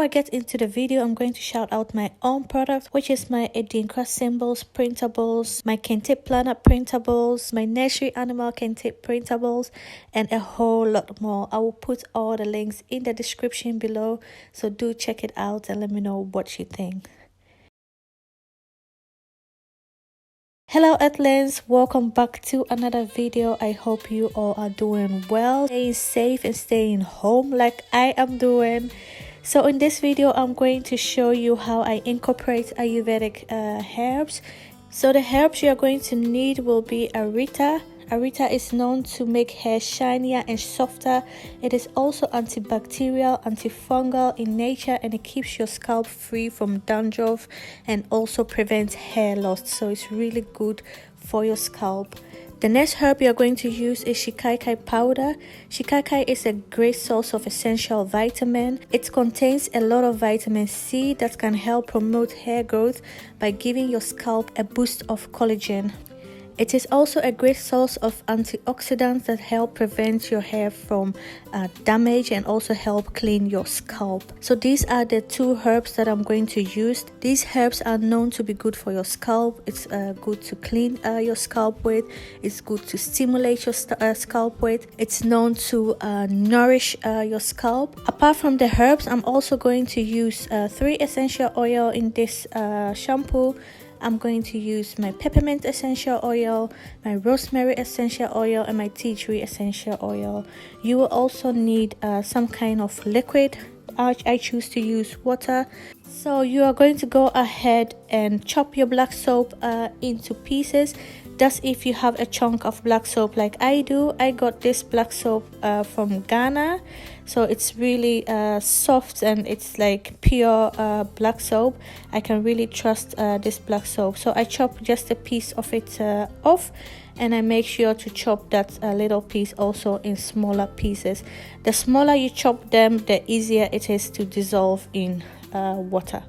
get into the video, I'm going to shout out my own product, which is my Adinkra symbols printables, my kente planner printables, my nursery animal kente printables, and a whole lot more. I will put all the links in the description below, so do check it out and let me know what you think. Hello Earthlings, welcome back to another video. I hope you all are doing well, staying safe and staying home like I am doing. So in this video, I'm going to show you how I incorporate Ayurvedic herbs. So the herbs you are going to need will be Arita. Arita is known to make hair shinier and softer. It is also antibacterial, antifungal in nature, and it keeps your scalp free from dandruff and also prevents hair loss. So it's really good for your scalp. The next herb you are going to use is shikakai powder. Shikakai is a great source of essential vitamin. It contains a lot of vitamin C that can help promote hair growth by giving your scalp a boost of collagen. It is also a great source of antioxidants that help prevent your hair from damage and also help clean your scalp. So these are the two herbs that I'm going to use. These herbs are known to be good for your scalp. It's good to clean your scalp with. It's good to stimulate your scalp with. It's known to nourish your scalp. Apart from the herbs, I'm also going to use 3 essential oil in this shampoo. I'm going to use my peppermint essential oil, my rosemary essential oil, and my tea tree essential oil. You will also need some kind of liquid. I choose to use water. So you are going to go ahead and chop your black soap into pieces. That's if you have a chunk of black soap like I do. I got this black soap from Ghana. So it's really soft and it's like pure black soap. I can really trust this black soap. So I chop just a piece of it off, and I make sure to chop that little piece also in smaller pieces. The smaller you chop them, the easier it is to dissolve in water.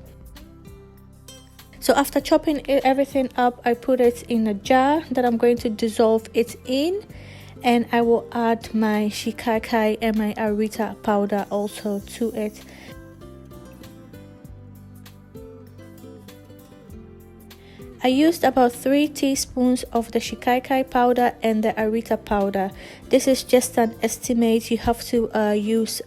So after chopping everything up, I put it in a jar that I'm going to dissolve it in, and I will add my shikakai and my Arita powder also to it. I used about 3 teaspoons of the shikakai powder and the Arita powder. This is just an estimate. You have to use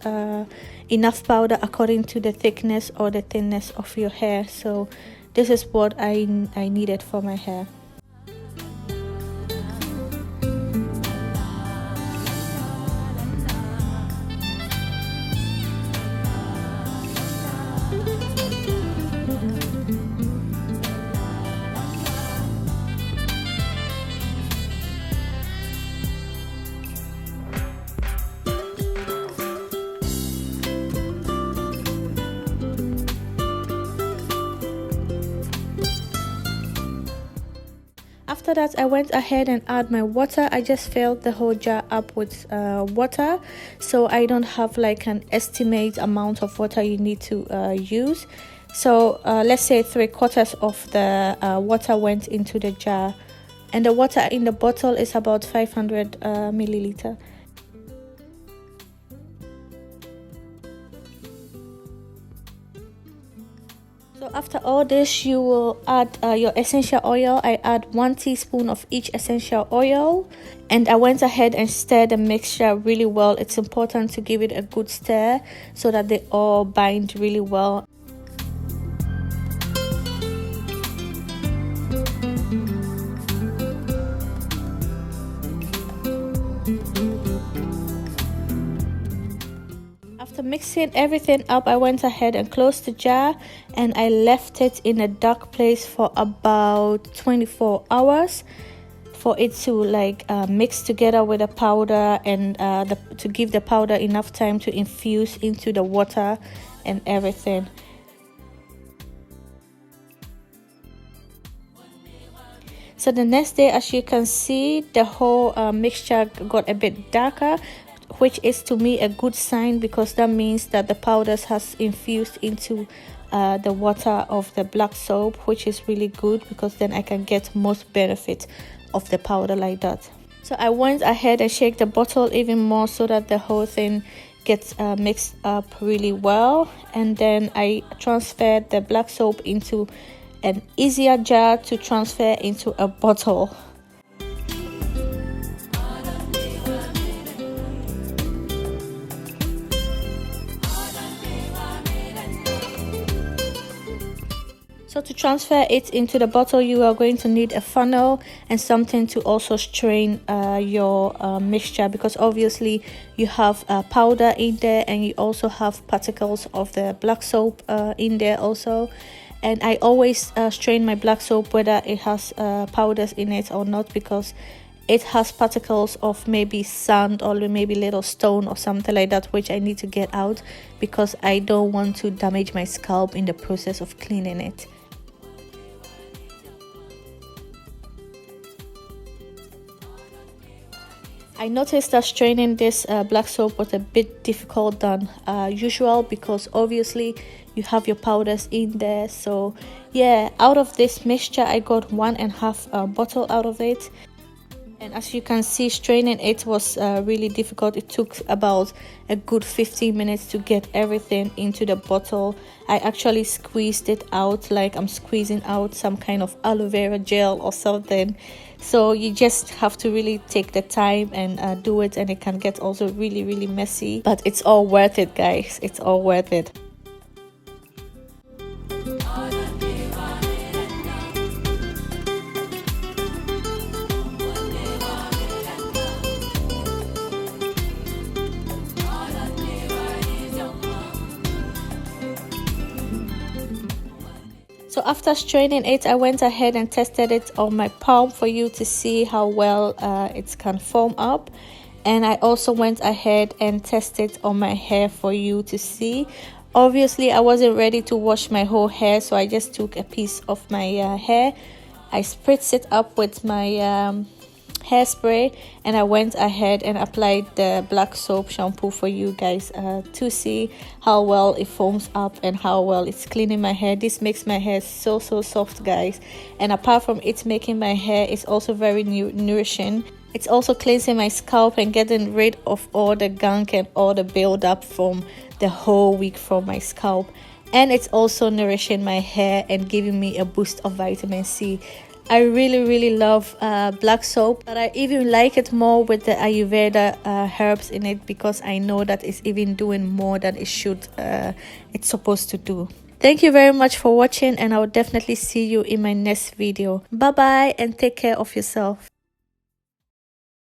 enough powder according to the thickness or the thinness of your hair. So this is what I needed for my hair. After that, I went ahead and add my water. I just filled the whole jar up with water, so I don't have like an estimate amount of water you need to use. So let's say 3/4 of the water went into the jar, and the water in the bottle is about 500 milliliter. So after all this, you will add your essential oil. I add 1 teaspoon of each essential oil, and I went ahead and stirred the mixture really well. It's important to give it a good stir so that they all bind really well. After mixing everything up, I went ahead and closed the jar, and I left it in a dark place for about 24 hours for it to like mix together with the powder, and to give the powder enough time to infuse into the water and everything. So the next day, as you can see, the whole mixture got a bit darker, which is to me a good sign, because that means that the powders has infused into the water of the black soap, which is really good, because then I can get most benefit of the powder like that. So I went ahead and shake the bottle even more so that the whole thing gets mixed up really well. And then I transferred the black soap into an easier jar to transfer into a bottle. So to transfer it into the bottle, you are going to need a funnel and something to also strain your mixture, because obviously you have powder in there and you also have particles of the black soap in there also. And I always strain my black soap whether it has powders in it or not, because it has particles of maybe sand or maybe little stone or something like that, which I need to get out because I don't want to damage my scalp in the process of cleaning it. I noticed that straining this black soap was a bit difficult than usual, because obviously you have your powders in there. So yeah, out of this mixture I got 1.5 bottle out of it. And as you can see, straining it was really difficult. It took about a good 15 minutes to get everything into the bottle. I actually squeezed it out like I'm squeezing out some kind of aloe vera gel or something. So you just have to really take the time and do it, and it can get also really messy, but it's all worth it, guys. It's all worth it. So after straining it, I went ahead and tested it on my palm for you to see how well it can foam up. And I also went ahead and tested on my hair for you to see. Obviously, I wasn't ready to wash my whole hair, so I just took a piece of my hair. I spritzed it up with my hairspray, and I went ahead and applied the black soap shampoo for you guys to see how well it foams up and how well it's cleaning my hair. This makes my hair so soft, guys, and apart from it making my hair, it's also very nourishing. It's also cleansing my scalp and getting rid of all the gunk and all the buildup from the whole week from my scalp. And it's also nourishing my hair and giving me a boost of vitamin C. I really love black soap, but I even like it more with the Ayurveda herbs in it, because I know that it's even doing more than it's supposed to do. Thank you very much for watching, and I will definitely see you in my next video. Bye bye, and take care of yourself.